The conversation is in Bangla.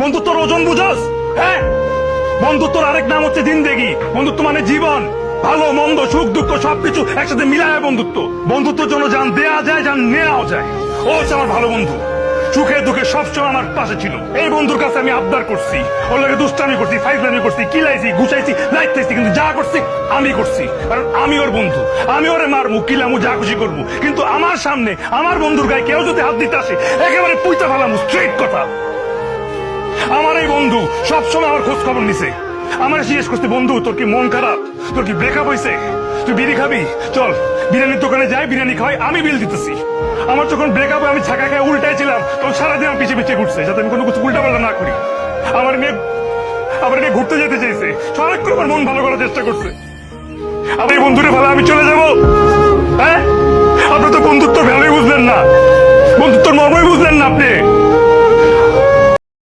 বন্ধুত্বর ওজন বুঝস? হ্যাঁ, বন্ধুত্বর আরেক নাম হচ্ছে জিন্দেগি। বন্ধুত্ব মানে জীবন, ভালো মন্দ সুখ দুঃখ সবকিছু একসাথে মিলায় বন্ধুত্ব। বন্ধুত্বের জন্য জান দেয়া যায়, জান নেওয়াও যায়। ও হচ্ছে আমার ভালো বন্ধু, সুখে দুঃখে সবসময় আমার পাশে ছিল। এই বন্ধুর কাছে আমি আবদার করছি, ওর লাগে দুষ্টামি করছি, ফাইজলামি করছি, কিলাইছি, ঘুষাইছি, লাইতেছি, কিন্তু যা করছি আমি করছি, কারণ আমি ওর বন্ধু। আমি ওরে মারমু, কিলামু, যা খুশি করবো, কিন্তু আমার সামনে আমার বন্ধুর গায়ে কেউ যদি হাত দিতে আসে একেবারে পুইতা ফেলামু, স্ট্রেট কথা। আমার এই বন্ধু সবসময় আমার খোঁজ খবর নিছে, আমার জিজ্ঞেস করছে, বন্ধু তোর কি মন খারাপ, তোর কি ব্রেকআপ হয়েছে, তুই বিড়ি খাবি, চল বিরিয়ানির দোকানে যাই, বিরিয়ানি খাওয়াই, আমি বিল দিতেছি। আমার যখন ব্রেকআপ আমি ছাকা খায় উল্টাই ছিলাম, তখন সারাদিন আমার পিছিয়ে পিছিয়ে ঘুরছে, যাতে আমি কোনো কিছু উল্টা পাল্টা না করি। আমার নিয়ে ঘুরতে যেতে চাইছে, সারাক্ষণ করে আমার মন ভালো করার চেষ্টা করছে। আমার এই বন্ধুরে ভালো আমি চলে যাব? হ্যাঁ, আপনি তো বন্ধুত্ব ভ্যালুই বুঝলেন না, বন্ধুত্বর মর্মই বুঝলেন না আপনি।